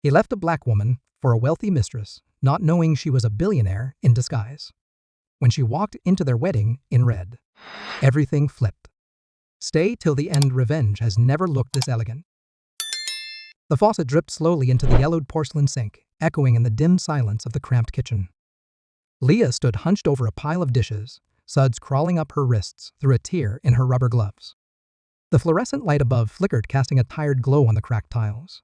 He left a black woman for a wealthy mistress, not knowing she was a billionaire in disguise. When she walked into their wedding in red, everything flipped. Stay till the end. Revenge has never looked this elegant. The faucet dripped slowly into the yellowed porcelain sink, echoing in the dim silence of the cramped kitchen. Leah stood hunched over a pile of dishes, suds crawling up her wrists through a tear in her rubber gloves. The fluorescent light above flickered, casting a tired glow on the cracked tiles.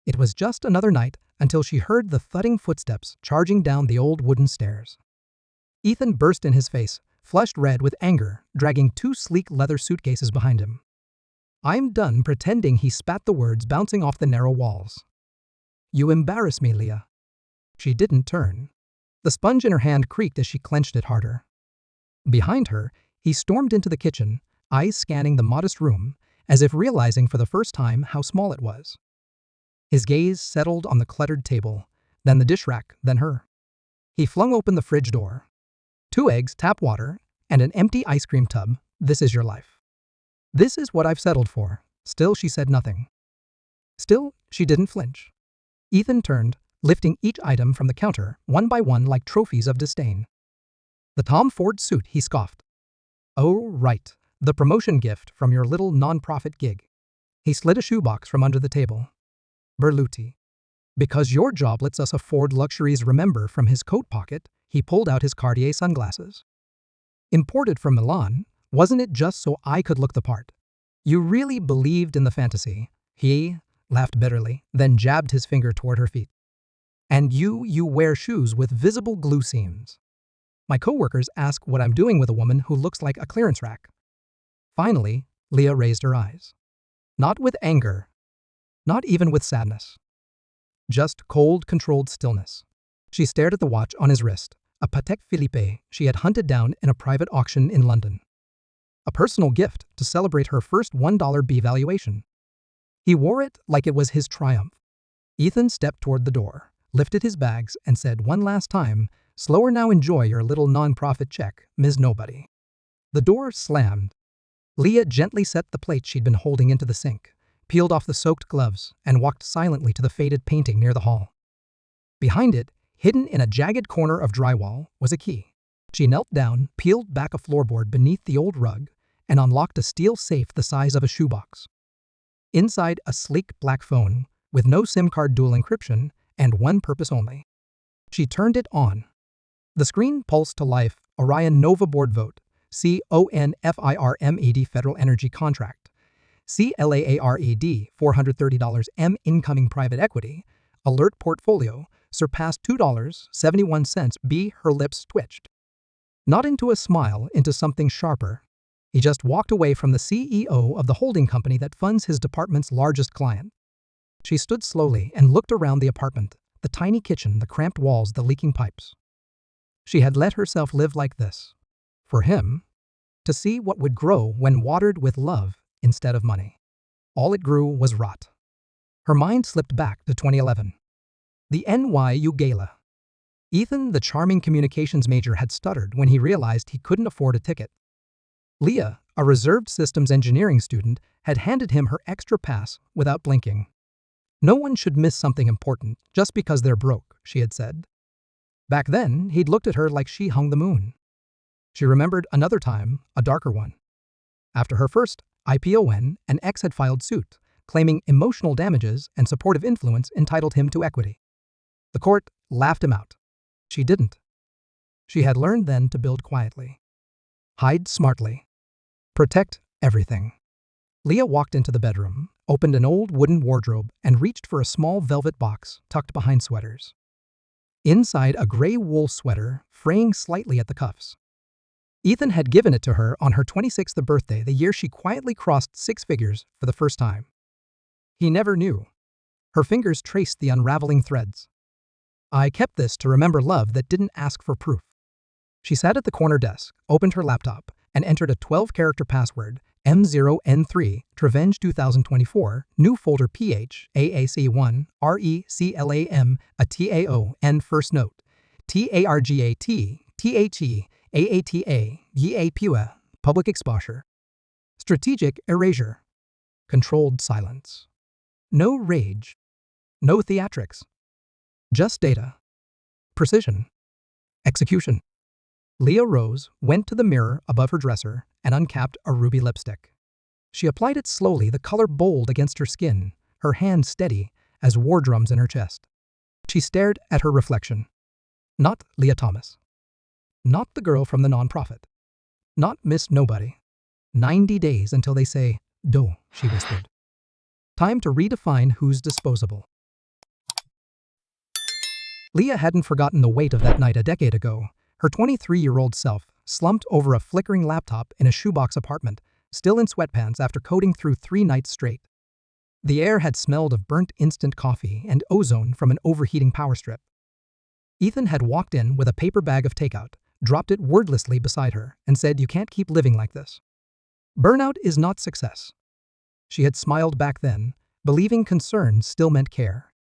It was just another night until she heard the thudding footsteps charging down the old wooden stairs. Ethan burst in his face, flushed red with anger, dragging 2 sleek leather suitcases behind him. "I'm done pretending," he spat, the words bouncing off the narrow walls. "You embarrass me, Leah." She didn't turn. The sponge in her hand creaked as she clenched it harder. Behind her, he stormed into the kitchen, eyes scanning the modest room, as if realizing for the first time how small it was. His gaze settled on the cluttered table, then the dish rack, then her. He flung open the fridge door. 2 eggs, tap water, and an empty ice cream tub. "This is your life. This is what I've settled for." Still, she said nothing. Still, she didn't flinch. Ethan turned, lifting each item from the counter, one by one, like trophies of disdain. "The Tom Ford suit," he scoffed. "Oh, right. The promotion gift from your little non-profit gig." He slid a shoebox from under the table. "Berluti. Because your job lets us afford luxuries." Remember, from his coat pocket, he pulled out his Cartier sunglasses. "Imported from Milan. Wasn't it just so I could look the part?" "You really believed in the fantasy." He laughed bitterly, then jabbed his finger toward her feet. "And you wear shoes with visible glue seams. My coworkers ask what I'm doing with a woman who looks like a clearance rack." Finally, Leah raised her eyes. Not with anger. Not even with sadness. Just cold, controlled stillness. She stared at the watch on his wrist, a Patek Philippe she had hunted down in a private auction in London. A personal gift to celebrate her first $1 valuation. He wore it like it was his triumph. Ethan stepped toward the door, lifted his bags, and said one last time, "Slower now, enjoy your little non-profit check, Ms. Nobody." The door slammed. Leah gently set the plate she'd been holding into the sink, peeled off the soaked gloves, and walked silently to the faded painting near the hall. Behind it, hidden in a jagged corner of drywall, was a key. She knelt down, peeled back a floorboard beneath the old rug, and unlocked a steel safe the size of a shoebox. Inside, a sleek black phone, with no SIM card, dual encryption, and one purpose only. She turned it on. The screen pulsed to life. "Orion Nova board vote. CONFIRMED Federal Energy Contract. CLAARED $430 M incoming private equity. Alert portfolio surpassed $2.71. B." Her lips twitched. Not into a smile, into something sharper. He just walked away from the CEO of the holding company that funds his department's largest client. She stood slowly and looked around the apartment, the tiny kitchen, the cramped walls, the leaking pipes. She had let herself live like this. For him, to see what would grow when watered with love instead of money. All it grew was rot. Her mind slipped back to 2011. The NYU Gala. Ethan, the charming communications major, had stuttered when he realized he couldn't afford a ticket. Leah, a reserved systems engineering student, had handed him her extra pass without blinking. "No one should miss something important just because they're broke," she had said. Back then, he'd looked at her like she hung the moon. She remembered another time, a darker one. After her first IPO, an ex had filed suit, claiming emotional damages and supportive influence entitled him to equity. The court laughed him out. She didn't. She had learned then to build quietly. Hide smartly. Protect everything. Leah walked into the bedroom, opened an old wooden wardrobe, and reached for a small velvet box tucked behind sweaters. Inside, a gray wool sweater, fraying slightly at the cuffs. Ethan had given it to her on her 26th birthday, the year she quietly crossed 6 figures for the first time. He never knew. Her fingers traced the unraveling threads. "I kept this to remember love that didn't ask for proof." She sat at the corner desk, opened her laptop, and entered a 12-character password, M0N3, Trevenge 2024, new folder PH, AAC1, RECLAM, a TAO, N first note, TARGAT, THE, AATA, YAPUA, public exposure. Strategic erasure. Controlled silence. No rage. No theatrics. Just data. Precision. Execution. Leah rose, went to the mirror above her dresser, and uncapped a ruby lipstick. She applied it slowly, the color bold against her skin, her hand steady as war drums in her chest. She stared at her reflection. Not Leah Thomas. Not the girl from the nonprofit. Not Miss Nobody. 90 days until they say, "Do," she whispered. Time to redefine who's disposable. Leah hadn't forgotten the weight of that night a decade ago. Her 23-year-old self, slumped over a flickering laptop in a shoebox apartment, still in sweatpants after coding through 3 nights straight. The air had smelled of burnt instant coffee and ozone from an overheating power strip. Ethan had walked in with a paper bag of takeout, dropped it wordlessly beside her, and said, "You can't keep living like this. Burnout is not success." She had smiled back then, believing concern still meant care.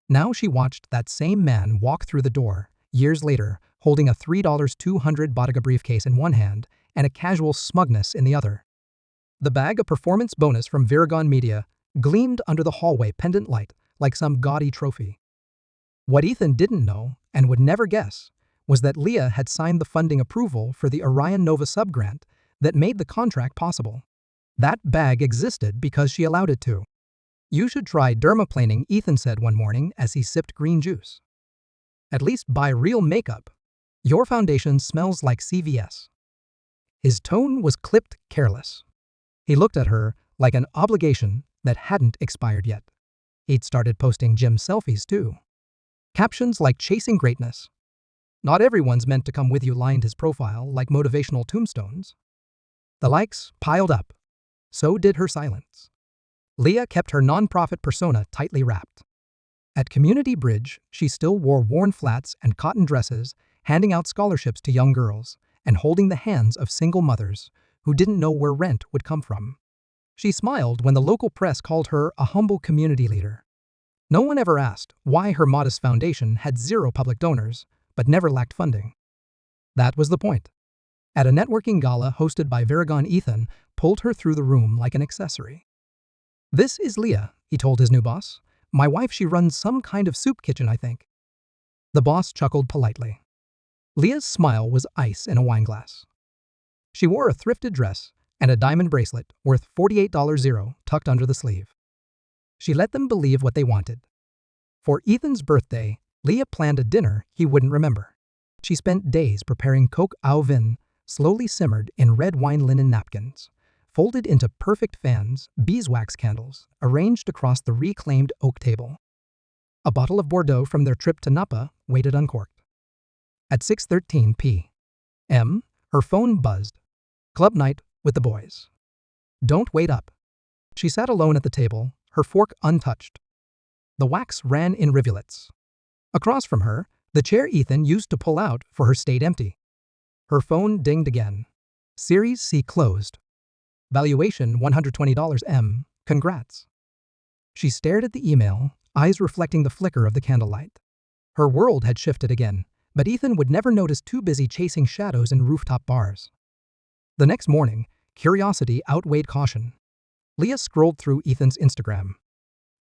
Now she watched that same man walk through the door, years later, holding a $3.200 Bottega briefcase in one hand and a casual smugness in the other. The bag, a performance bonus from Viragon Media, gleamed under the hallway pendant light like some gaudy trophy. What Ethan didn't know, and would never guess, was that Leah had signed the funding approval for the Orion Nova subgrant that made the contract possible. That bag existed because she allowed it to. "You should try dermaplaning," Ethan said one morning as he sipped green juice. "At least buy real makeup. Your foundation smells like CVS." His tone was clipped, careless. He looked at her like an obligation that hadn't expired yet. He'd started posting gym selfies too. Captions like "chasing greatness." "Not everyone's meant to come with you" lined his profile like motivational tombstones. The likes piled up. So did her silence. Leah kept her nonprofit persona tightly wrapped. At Community Bridge, she still wore worn flats and cotton dresses, handing out scholarships to young girls and holding the hands of single mothers who didn't know where rent would come from. She smiled when the local press called her a humble community leader. No one ever asked why her modest foundation had 0 public donors, but never lacked funding. That was the point. At a networking gala hosted by Viragon, Ethan pulled her through the room like an accessory. "This is Leah," he told his new boss. "My wife, she runs some kind of soup kitchen, I think." The boss chuckled politely. Leah's smile was ice in a wineglass. She wore a thrifted dress and a diamond bracelet worth $48 tucked under the sleeve. She let them believe what they wanted. For Ethan's birthday, Leah planned a dinner he wouldn't remember. She spent days preparing coq au vin, slowly simmered in red wine linen napkins, folded into perfect fans, beeswax candles, arranged across the reclaimed oak table. A bottle of Bordeaux from their trip to Napa waited uncorked. At 6:13 p.m., her phone buzzed. "Club night with the boys. Don't wait up." She sat alone at the table, her fork untouched. The wax ran in rivulets. Across from her, the chair Ethan used to pull out for her stayed empty. Her phone dinged again. "Series C closed. Valuation $120 M. Congrats." She stared at the email, eyes reflecting the flicker of the candlelight. Her world had shifted again, but Ethan would never notice, too busy chasing shadows in rooftop bars. The next morning, curiosity outweighed caution. Leah scrolled through Ethan's Instagram.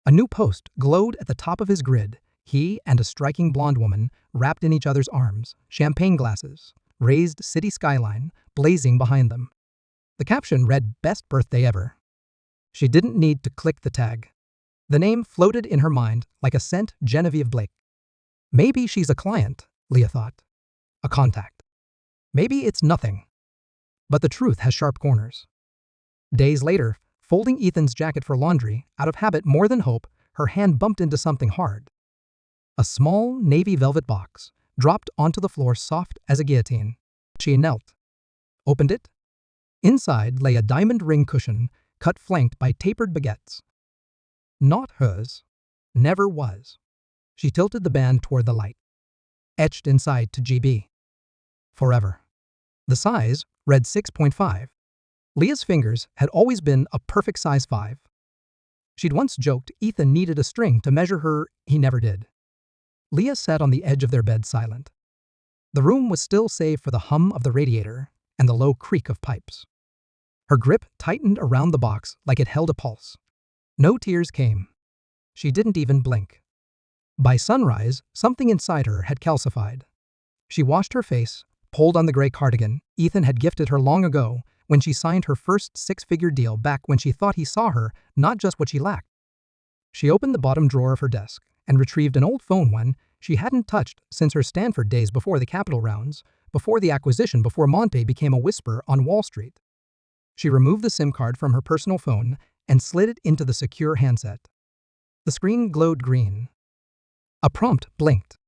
A new post glowed at the top of his grid, he and a striking blonde woman wrapped in each other's arms, champagne glasses, raised city skyline blazing behind them. The caption read, "Best birthday ever." She didn't need to click the tag. The name floated in her mind like a scent, Genevieve Blake. Maybe she's a client, Leah thought. A contact. Maybe it's nothing. But the truth has sharp corners. Days later, folding Ethan's jacket for laundry, out of habit more than hope, her hand bumped into something hard. A small navy velvet box dropped onto the floor, soft as a guillotine. She knelt, opened it. Inside lay a diamond ring cushion, cut flanked by tapered baguettes. Not hers. Never was. She tilted the band toward the light. Etched inside to GB. Forever. The size read 6.5. Leah's fingers had always been a perfect size 5. She'd once joked Ethan needed a string to measure her, he never did. Leah sat on the edge of their bed, silent. The room was still save for the hum of the radiator and the low creak of pipes. Her grip tightened around the box like it held a pulse. No tears came. She didn't even blink. By sunrise, something inside her had calcified. She washed her face, pulled on the gray cardigan Ethan had gifted her long ago when she signed her first six-figure deal back when she thought he saw her, not just what she lacked. She opened the bottom drawer of her desk and retrieved an old phone one she hadn't touched since her Stanford days before the capital rounds, before the acquisition, before Monte became a whisper on Wall Street. She removed the SIM card from her personal phone and slid it into the secure handset. The screen glowed green. A prompt blinked.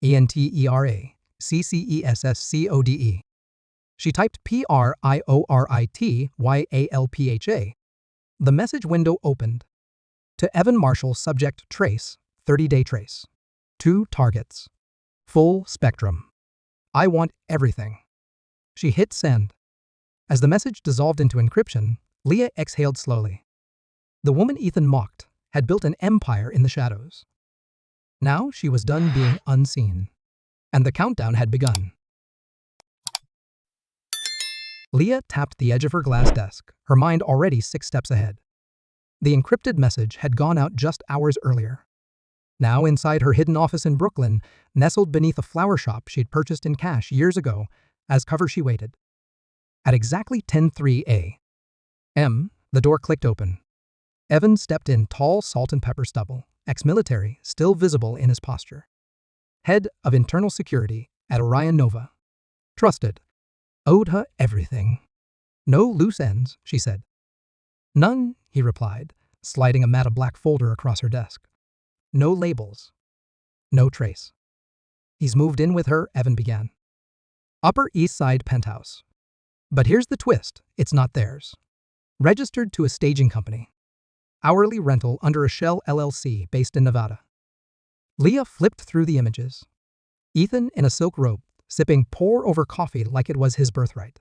ENTERA, CCESSCODE. She typed PRIORITYALPHA. The message window opened. To Evan Marshall, subject trace, 30-day trace. 2 targets. Full spectrum. I want everything. She hit send. As the message dissolved into encryption, Leah exhaled slowly. The woman Ethan mocked had built an empire in the shadows. Now she was done being unseen. And the countdown had begun. Leah tapped the edge of her glass desk, her mind already 6 steps ahead. The encrypted message had gone out just hours earlier. Now inside her hidden office in Brooklyn, nestled beneath a flower shop she'd purchased in cash years ago, as cover she waited. At exactly 10:03 a.m., the door clicked open. Evan stepped in, tall salt and pepper stubble, ex-military, still visible in his posture. Head of internal security at Orion Nova. Trusted. Owed her everything. No loose ends, she said. None, he replied, sliding a matte black folder across her desk. No labels. No trace. He's moved in with her, Evan began. Upper East Side penthouse. But here's the twist, it's not theirs. Registered to a staging company. Hourly rental under a shell LLC based in Nevada. Leah flipped through the images. Ethan in a silk robe, sipping pour-over coffee like it was his birthright.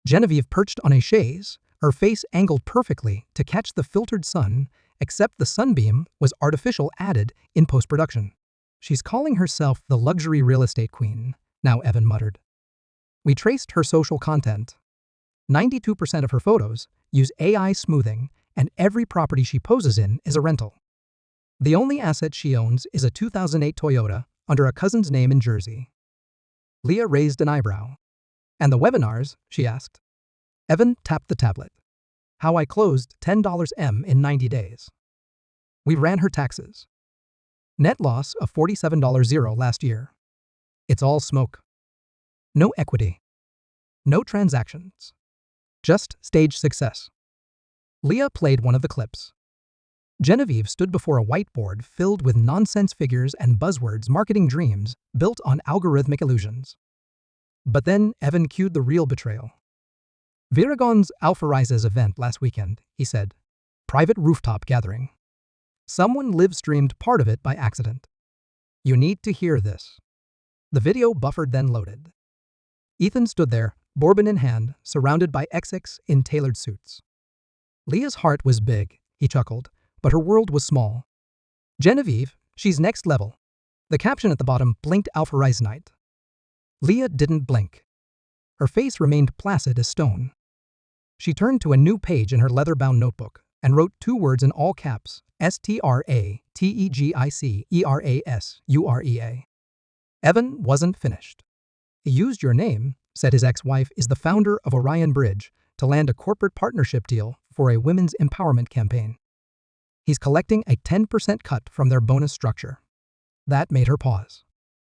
Genevieve perched on a chaise, her face angled perfectly to catch the filtered sun, except the sunbeam was artificial, added in post-production. She's calling herself the luxury real estate queen, now Evan muttered. We traced her social content. 92% of her photos use AI smoothing, and every property she poses in is a rental. The only asset she owns is a 2008 Toyota under a cousin's name in Jersey. Leah raised an eyebrow. And the webinars, she asked. Evan tapped the tablet. How I closed $10 in 90 days. We ran her taxes. Net loss of $47.00 last year. It's all smoke. No equity. No transactions. Just stage success. Leah played one of the clips. Genevieve stood before a whiteboard filled with nonsense figures and buzzwords marketing dreams built on algorithmic illusions. But then Evan cued the real betrayal. Viragon's Alpha Rises event last weekend, he said. Private rooftop gathering. Someone live-streamed part of it by accident. You need to hear this. The video buffered, then loaded. Ethan stood there, bourbon in hand, surrounded by execs in tailored suits. Leah's heart was big, he chuckled, but her world was small. Genevieve, she's next level. The caption at the bottom blinked Alpha Rise Night. Leah didn't blink. Her face remained placid as stone. She turned to a new page in her leather-bound notebook and wrote 2 words in all caps, STRATEGICERASUREA. Evan wasn't finished. He used your name, said his ex-wife is the founder of Orion Bridge, to land a corporate partnership deal for a women's empowerment campaign. He's collecting a 10% cut from their bonus structure. That made her pause.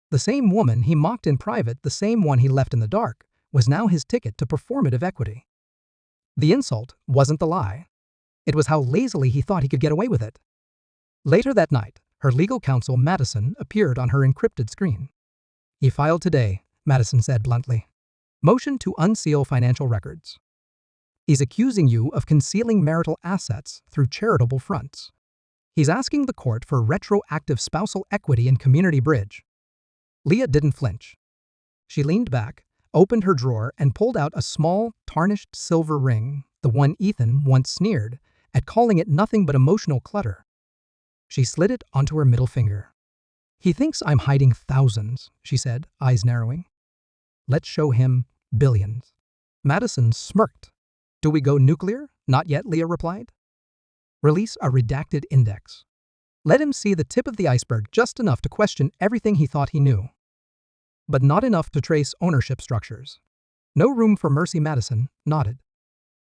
The same woman he mocked in private, the same one he left in the dark, was now his ticket to performative equity. The insult wasn't the lie. It was how lazily he thought he could get away with it. Later that night, her legal counsel, Madison, appeared on her encrypted screen. He filed today, Madison said bluntly. Motion to unseal financial records. He's accusing you of concealing marital assets through charitable fronts. He's asking the court for retroactive spousal equity in Community Bridge. Leah didn't flinch. She leaned back, opened her drawer, and pulled out a small, tarnished silver ring, the one Ethan once sneered at, calling it nothing but emotional clutter. She slid it onto her middle finger. He thinks I'm hiding thousands, she said, eyes narrowing. Let's show him billions. Madison smirked. Do we go nuclear? Not yet, Leah replied. Release a redacted index. Let him see the tip of the iceberg, just enough to question everything he thought he knew, but not enough to trace ownership structures. No room for mercy. Madison nodded.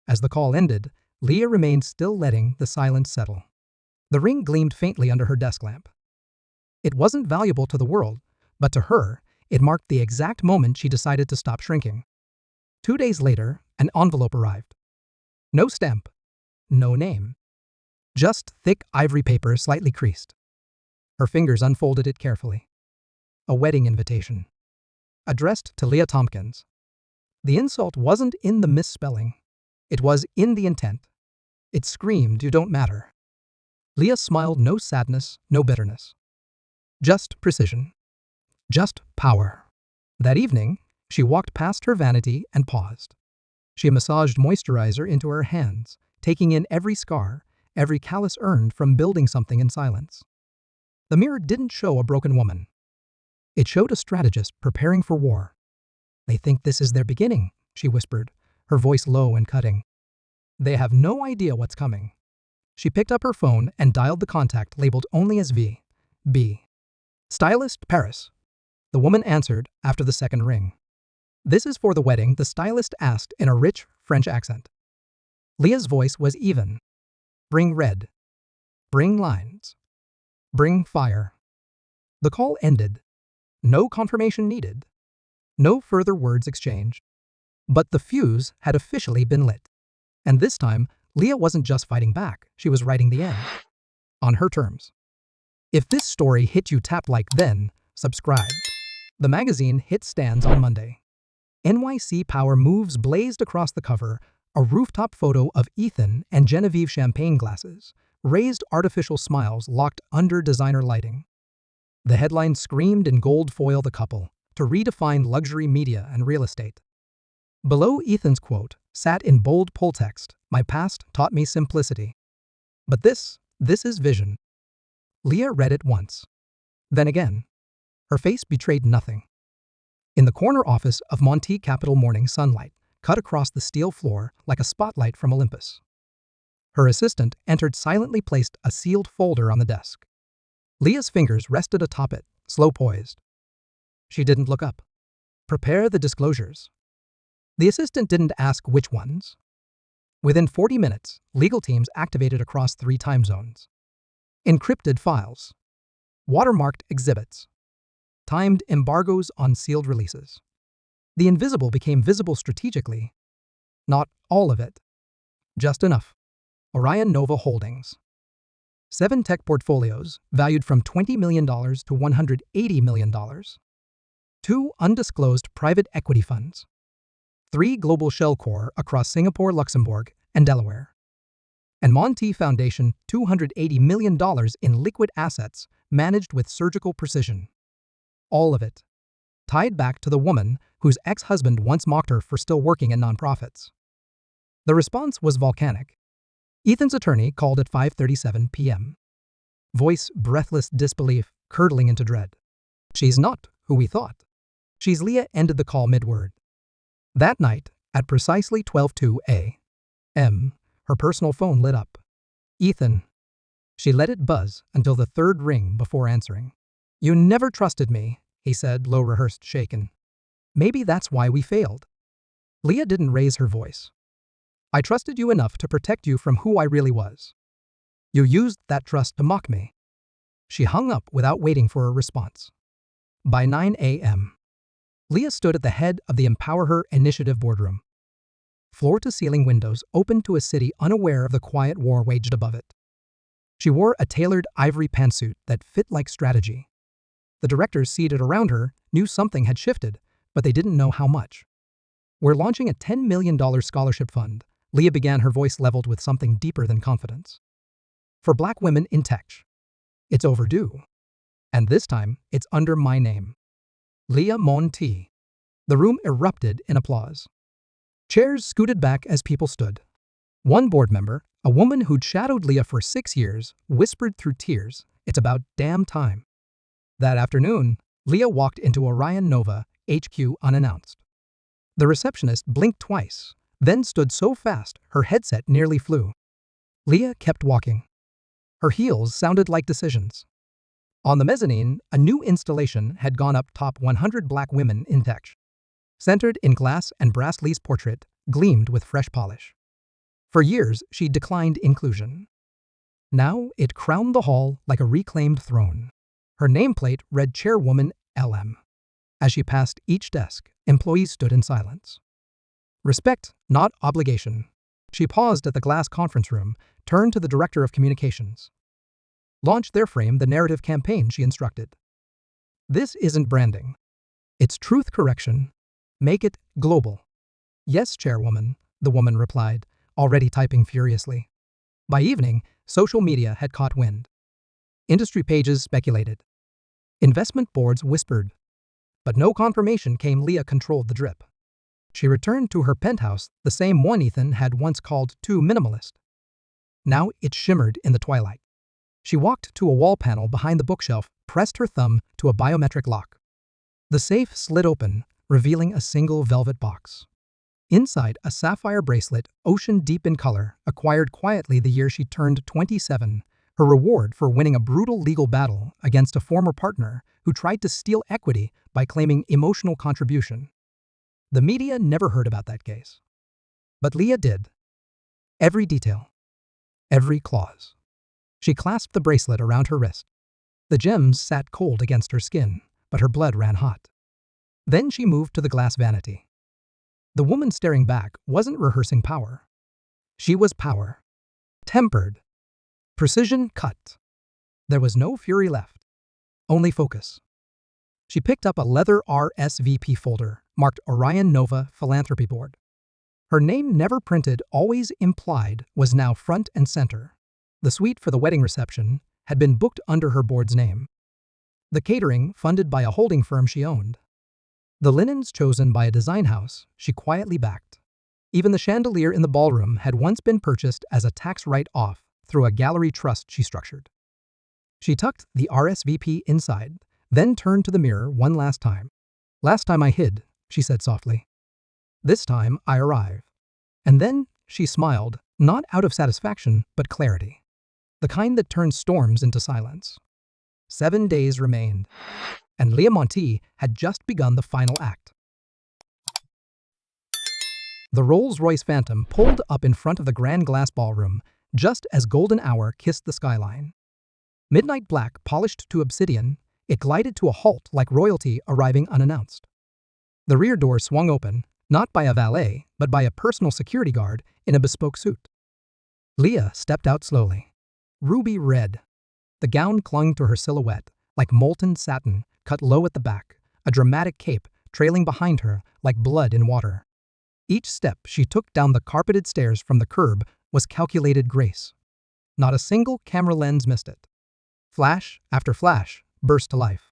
As the call ended, Leah remained still, letting the silence settle. The ring gleamed faintly under her desk lamp. It wasn't valuable to the world, but to her, it marked the exact moment she decided to stop shrinking. 2 days later, an envelope arrived. No stamp, no name. Just thick ivory paper, slightly creased. Her fingers unfolded it carefully. A wedding invitation. Addressed to Leah Tompkins. The insult wasn't in the misspelling. It was in the intent. It screamed, "You don't matter." Leah smiled, no sadness, no bitterness. Just precision. Just power. That evening, she walked past her vanity and paused. She massaged moisturizer into her hands, taking in every scar, every callus earned from building something in silence. The mirror didn't show a broken woman. It showed a strategist preparing for war. "They think this is their beginning," she whispered, her voice low and cutting. "They have no idea what's coming." She picked up her phone and dialed the contact labeled only as V.B. "Stylist, Paris." The woman answered after the second ring. "This is for the wedding?" the stylist asked in a rich French accent. Leah's voice was even. "Bring red. Bring lines. Bring fire." The call ended. No confirmation needed. No further words exchanged. But the fuse had officially been lit. And this time, Leah wasn't just fighting back, she was writing the end. On her terms. If this story hit you, tap like, then subscribe. The magazine hit stands on Monday. NYC Power moves blazed across the cover, a rooftop photo of Ethan and Genevieve, champagne glasses, raised artificial smiles locked under designer lighting. The headline screamed in gold foil, "The couple to redefine luxury media and real estate." Below, Ethan's quote sat in bold pull text, "My past taught me simplicity. But this is vision." Leah read it once. Then again. Her face betrayed nothing. In the corner office of Monte Capital, morning sunlight cut across the steel floor like a spotlight from Olympus. Her assistant entered, silently placed a sealed folder on the desk. Leah's fingers rested atop it, slow poised. She didn't look up. "Prepare the disclosures." The assistant didn't ask which ones. Within 40 minutes, legal teams activated across 3 time zones. Encrypted files. Watermarked exhibits. Timed embargoes on sealed releases. The invisible became visible strategically. Not all of it. Just enough. Orion Nova Holdings. 7 tech portfolios, valued from $20 million to $180 million. 2 undisclosed private equity funds. 3 global shell core across Singapore, Luxembourg, and Delaware. And Monte Foundation, $280 million in liquid assets managed with surgical precision. All of it tied back to the woman whose ex-husband once mocked her for still working in nonprofits. The response was volcanic. Ethan's attorney called at 5:37 p.m. Voice breathless disbelief, curdling into dread. "She's not who we thought. She's Leah." Ended the call mid-word. That night, at precisely 12:02 a.m., her personal phone lit up. "Ethan." She let it buzz until the 3rd ring before answering. "You never trusted me," he said, low, rehearsed, shaken. "Maybe that's why we failed." Leah didn't raise her voice. "I trusted you enough to protect you from who I really was. You used that trust to mock me." She hung up without waiting for a response. By 9 a.m., Leah stood at the head of the Empower Her Initiative boardroom. Floor-to-ceiling windows opened to a city unaware of the quiet war waged above it. She wore a tailored ivory pantsuit that fit like strategy. The directors seated around her knew something had shifted, but they didn't know how much. "We're launching a $10 million scholarship fund," Leah began, her voice leveled with something deeper than confidence. "For Black women in tech. It's overdue. And this time, it's under my name. Leah Monte." The room erupted in applause. Chairs scooted back as people stood. One board member, a woman who'd shadowed Leah for 6 years, whispered through tears, "It's about damn time." That afternoon, Leah walked into Orion Nova HQ unannounced. The receptionist blinked twice, then stood so fast her headset nearly flew. Leah kept walking. Her heels sounded like decisions. On the mezzanine, a new installation had gone up. Top 100 black women in tech. Centered in glass and brass, Lee's portrait gleamed with fresh polish. For years, she'd declined inclusion. Now, it crowned the hall like a reclaimed throne. Her nameplate read Chairwoman LM. As she passed each desk, employees stood in silence. Respect, not obligation. She paused at the glass conference room, turned to the director of communications. Launch their frame the narrative campaign, she instructed. This isn't branding. It's truth correction. Make it global. Yes, Chairwoman, the woman replied, already typing furiously. By evening, social media had caught wind. Industry pages speculated. Investment boards whispered. But no confirmation came. Leah controlled the drip. She returned to her penthouse, the same one Ethan had once called too minimalist. Now it shimmered in the twilight. She walked to a wall panel behind the bookshelf, pressed her thumb to a biometric lock. The safe slid open, revealing a single velvet box. Inside, a sapphire bracelet, ocean deep in color, acquired quietly the year she turned 27, her reward for winning a brutal legal battle against a former partner who tried to steal equity by claiming emotional contribution. The media never heard about that case. But Leah did. Every detail. Every clause. She clasped the bracelet around her wrist. The gems sat cold against her skin, but her blood ran hot. Then she moved to the glass vanity. The woman staring back wasn't rehearsing power. She was power. Tempered. Precision cut. There was no fury left. Only focus. She picked up a leather RSVP folder marked Orion Nova Philanthropy Board. Her name, never printed, always implied, was now front and center. The suite for the wedding reception had been booked under her board's name. The catering funded by a holding firm she owned. The linens chosen by a design house she quietly backed. Even the chandelier in the ballroom had once been purchased as a tax write-off through a gallery trust she structured. She tucked the RSVP inside, then turned to the mirror one last time. Last time I hid, she said softly. This time I arrive. And then she smiled, not out of satisfaction, but clarity. The kind that turns storms into silence. 7 days remained, and Leah Monti had just begun the final act. The Rolls-Royce Phantom pulled up in front of the grand glass ballroom, just as golden hour kissed the skyline. Midnight black polished to obsidian, it glided to a halt like royalty arriving unannounced. The rear door swung open, not by a valet, but by a personal security guard in a bespoke suit. Leah stepped out slowly. Ruby red. The gown clung to her silhouette, like molten satin, cut low at the back, a dramatic cape trailing behind her like blood in water. Each step she took down the carpeted stairs from the curb was calculated grace. Not a single camera lens missed it. Flash after flash burst to life.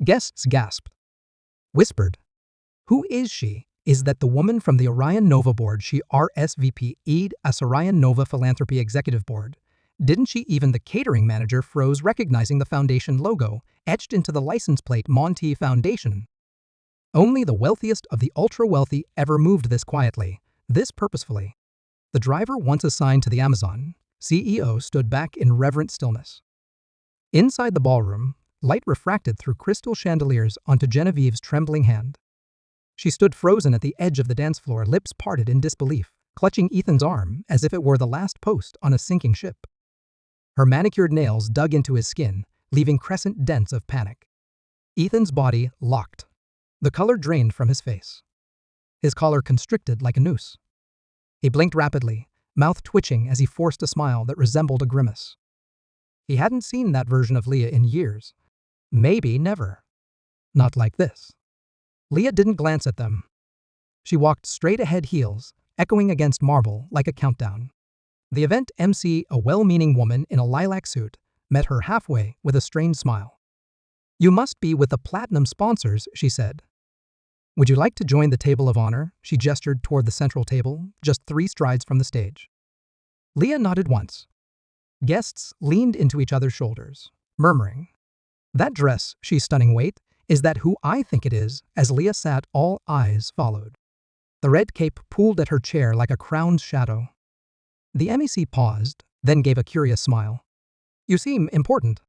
Guests gasped. Whispered. Who is she? Is that the woman from the Orion Nova board she RSVP'd as Orion Nova Philanthropy Executive Board? Didn't she? Even the catering manager froze, recognizing the foundation logo etched into the license plate, Monti Foundation. Only the wealthiest of the ultra-wealthy ever moved this quietly, this purposefully. The driver, once assigned to the Amazon CEO, stood back in reverent stillness. Inside the ballroom, light refracted through crystal chandeliers onto Genevieve's trembling hand. She stood frozen at the edge of the dance floor, lips parted in disbelief, clutching Ethan's arm as if it were the last post on a sinking ship. Her manicured nails dug into his skin, leaving crescent dents of panic. Ethan's body locked. The color drained from his face. His collar constricted like a noose. He blinked rapidly, mouth twitching as he forced a smile that resembled a grimace. He hadn't seen that version of Leah in years. Maybe never. Not like this. Leah didn't glance at them. She walked straight ahead, heels echoing against marble like a countdown. The event MC, a well-meaning woman in a lilac suit, met her halfway with a strained smile. You must be with the platinum sponsors, she said. Would you like to join the table of honor? She gestured toward the central table, just 3 strides from the stage. Leah nodded once. Guests leaned into each other's shoulders, murmuring. That dress, she's stunning. Wait, is that who I think it is? As Leah sat, all eyes followed. The red cape pooled at her chair like a crowned shadow. The MEC paused, then gave a curious smile. You seem important.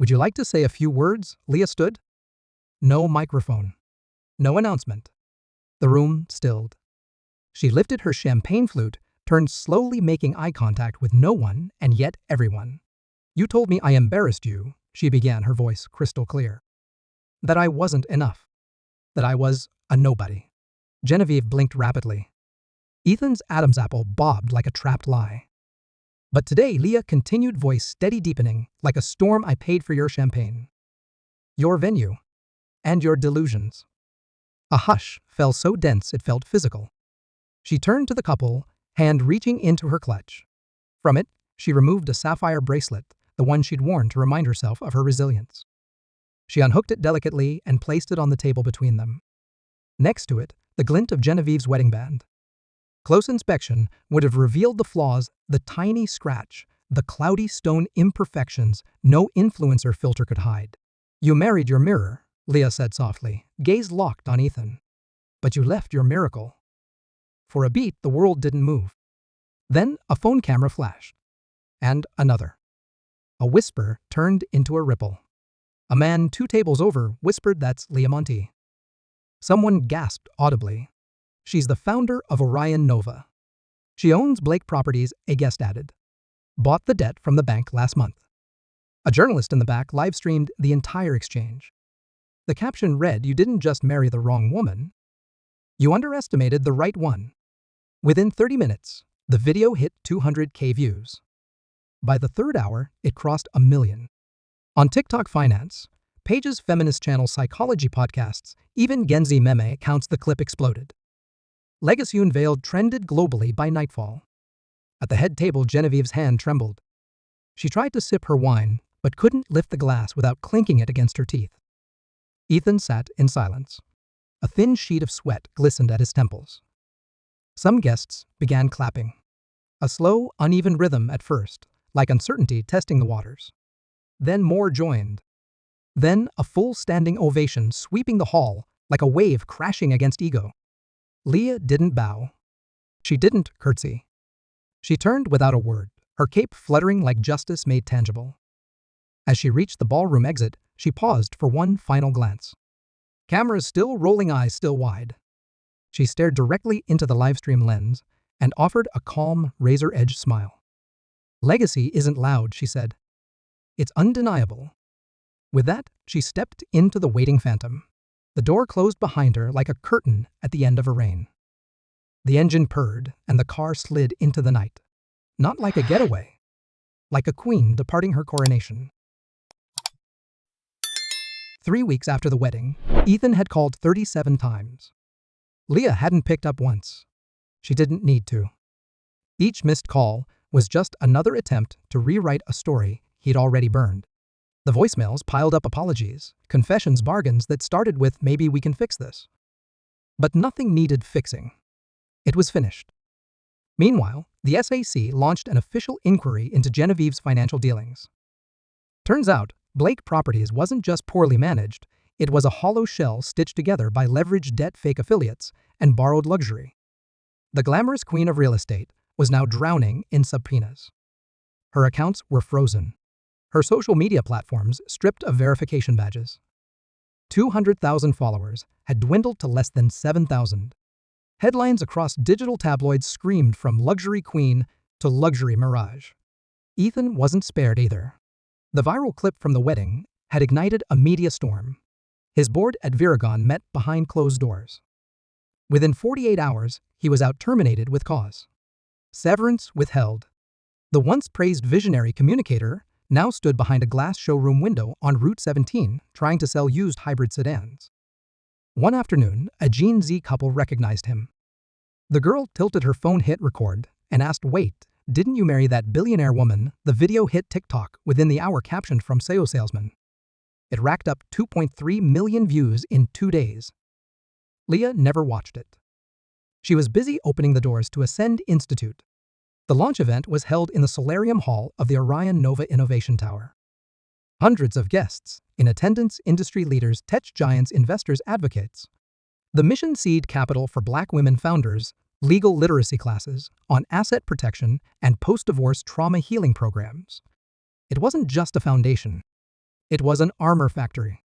Would you like to say a few words? Leah stood. No microphone. No announcement. The room stilled. She lifted her champagne flute, turned slowly, making eye contact with no one and yet everyone. You told me I embarrassed you, she began, her voice crystal clear. That I wasn't enough. That I was a nobody. Genevieve blinked rapidly. Ethan's Adam's apple bobbed like a trapped lie. But today, Leah continued, voice steady, deepening, like a storm. I paid for your champagne. Your venue. And your delusions. A hush fell so dense it felt physical. She turned to the couple, hand reaching into her clutch. From it, she removed a sapphire bracelet, the one she'd worn to remind herself of her resilience. She unhooked it delicately and placed it on the table between them. Next to it, the glint of Genevieve's wedding band. Close inspection would have revealed the flaws, the tiny scratch, the cloudy stone imperfections no influencer filter could hide. You married your mirror, Leah said softly, gaze locked on Ethan. But you left your miracle. For a beat, the world didn't move. Then a phone camera flashed. And another. A whisper turned into a ripple. A man 2 tables over whispered, "That's Leah Monty." Someone gasped audibly. She's the founder of Orion Nova. She owns Blake Properties, a guest added. Bought the debt from the bank last month. A journalist in the back live-streamed the entire exchange. The caption read, "You didn't just marry the wrong woman. You underestimated the right one." Within 30 minutes, the video hit 200K views. By the 3rd hour, it crossed 1 million. On TikTok Finance, Page's feminist channel Psychology Podcasts, even Genzi meme accounts, the clip exploded. Legacy Unveiled trended globally by nightfall. At the head table, Genevieve's hand trembled. She tried to sip her wine, but couldn't lift the glass without clinking it against her teeth. Ethan sat in silence. A thin sheet of sweat glistened at his temples. Some guests began clapping. A slow, uneven rhythm at first, like uncertainty testing the waters. Then more joined. Then a full standing ovation sweeping the hall, like a wave crashing against ego. Leah didn't bow. She didn't curtsy. She turned without a word, her cape fluttering like justice made tangible. As she reached the ballroom exit, she paused for one final glance. Cameras still rolling, eyes still wide. She stared directly into the livestream lens and offered a calm, razor-edge smile. Legacy isn't loud, she said. It's undeniable. With that, she stepped into the waiting phantom. The door closed behind her like a curtain at the end of a rain. The engine purred and the car slid into the night. Not like a getaway. Like a queen departing her coronation. 3 weeks after the wedding, Ethan had called 37 times. Leah hadn't picked up once. She didn't need to. Each missed call was just another attempt to rewrite a story he'd already burned. The voicemails piled up apologies, confessions, bargains that started with, "Maybe we can fix this." But nothing needed fixing. It was finished. Meanwhile, the SAC launched an official inquiry into Genevieve's financial dealings. Turns out, Blake Properties wasn't just poorly managed, it was a hollow shell stitched together by leveraged debt, fake affiliates, and borrowed luxury. The glamorous queen of real estate was now drowning in subpoenas. Her accounts were frozen. Her social media platforms stripped of verification badges. 200,000 followers had dwindled to less than 7,000. Headlines across digital tabloids screamed from luxury queen to luxury mirage. Ethan wasn't spared either. The viral clip from the wedding had ignited a media storm. His board at Viragon met behind closed doors. Within 48 hours, he was out, terminated with cause. Severance withheld. The once praised visionary communicator now stood behind a glass showroom window on Route 17 trying to sell used hybrid sedans. One afternoon, a Gen Z couple recognized him. The girl tilted her phone, hit record, and asked, "Wait, didn't you marry that billionaire woman?" The video hit TikTok within the hour, captioned from SEO salesman. It racked up 2.3 million views in 2 days. Leah never watched it. She was busy opening the doors to Ascend Institute. The launch event was held in the Solarium Hall of the Orion Nova Innovation Tower. Hundreds of guests, in attendance, industry leaders, tech giants, investors, advocates. The mission: seed capital for Black women founders, legal literacy classes on asset protection and post-divorce trauma healing programs. It wasn't just a foundation. It was an armor factory.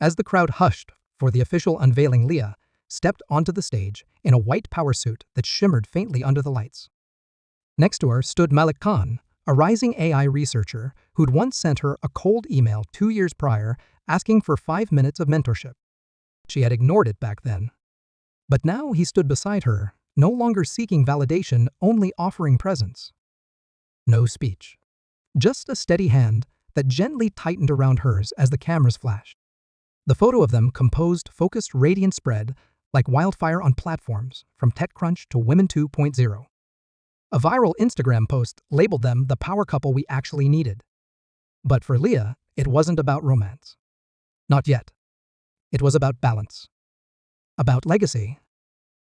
As the crowd hushed for the official unveiling, Leah stepped onto the stage in a white power suit that shimmered faintly under the lights. Next to her stood Malik Khan, a rising AI researcher who'd once sent her a cold email 2 years prior asking for 5 minutes of mentorship. She had ignored it back then. But now he stood beside her, no longer seeking validation, only offering presence. No speech. Just a steady hand that gently tightened around hers as the cameras flashed. The photo of them composed, focused, radiant spread like wildfire on platforms, from TechCrunch to Women 2.0. A viral Instagram post labeled them the power couple we actually needed. But for Leah, it wasn't about romance. Not yet. It was about balance. About legacy.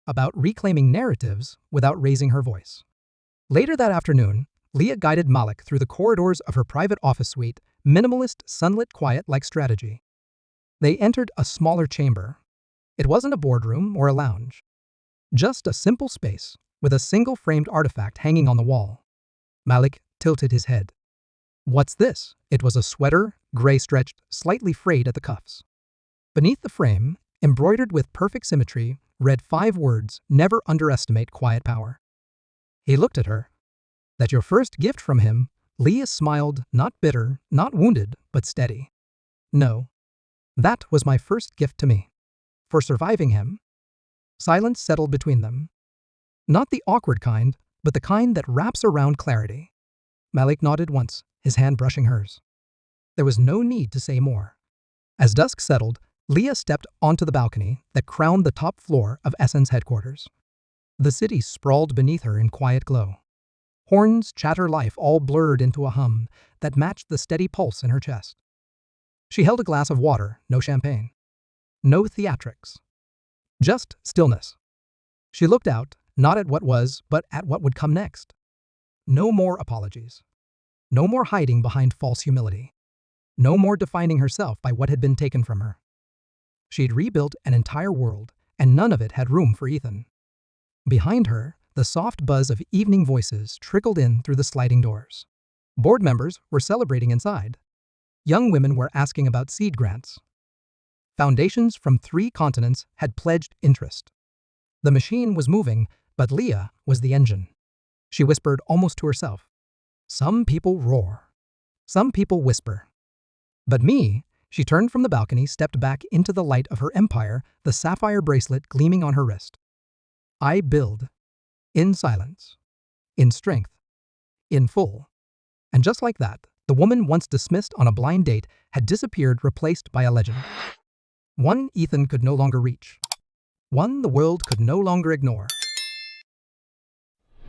About reclaiming narratives without raising her voice. Later that afternoon, Leah guided Malik through the corridors of her private office suite, minimalist, sunlit, quiet-like strategy. They entered a smaller chamber. It wasn't a boardroom or a lounge. Just a simple space with a single framed artifact hanging on the wall. Malik tilted his head. What's this? It was a sweater, gray-stretched, slightly frayed at the cuffs. Beneath the frame, embroidered with perfect symmetry, read 5 words: never underestimate quiet power. He looked at her. That your first gift from him? Leah smiled, not bitter, not wounded, but steady. No. That was my first gift to me. For surviving him. Silence settled between them. Not the awkward kind, but the kind that wraps around clarity. Malik nodded once, his hand brushing hers. There was no need to say more. As dusk settled, Leah stepped onto the balcony that crowned the top floor of Essen's headquarters. The city sprawled beneath her in quiet glow. Horns, chatter, life all blurred into a hum that matched the steady pulse in her chest. She held a glass of water, no champagne. No theatrics. Just stillness. She looked out, not at what was, but at what would come next. No more apologies. No more hiding behind false humility. No more defining herself by what had been taken from her. She'd rebuilt an entire world, and none of it had room for Ethan. Behind her, the soft buzz of evening voices trickled in through the sliding doors. Board members were celebrating inside. Young women were asking about seed grants. Foundations from 3 continents had pledged interest. The machine was moving, but Leah was the engine. She whispered almost to herself. Some people roar. Some people whisper. But me, she turned from the balcony, stepped back into the light of her empire, the sapphire bracelet gleaming on her wrist. I build. In silence. In strength. In full. And just like that, the woman once dismissed on a blind date had disappeared, replaced by a legend. One Ethan could no longer reach. One the world could no longer ignore.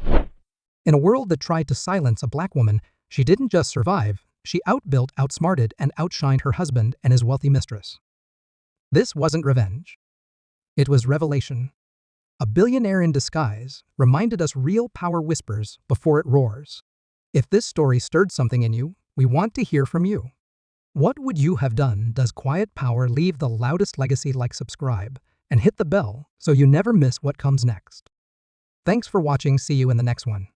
In a world that tried to silence a black woman, she didn't just survive, she outbuilt, outsmarted, and outshined her husband and his wealthy mistress. This wasn't revenge. It was revelation. A billionaire in disguise reminded us real power whispers before it roars. If this story stirred something in you, we want to hear from you. What would you have done? Does quiet power leave the loudest legacy? Like, subscribe, and hit the bell so you never miss what comes next. Thanks for watching. See you in the next one.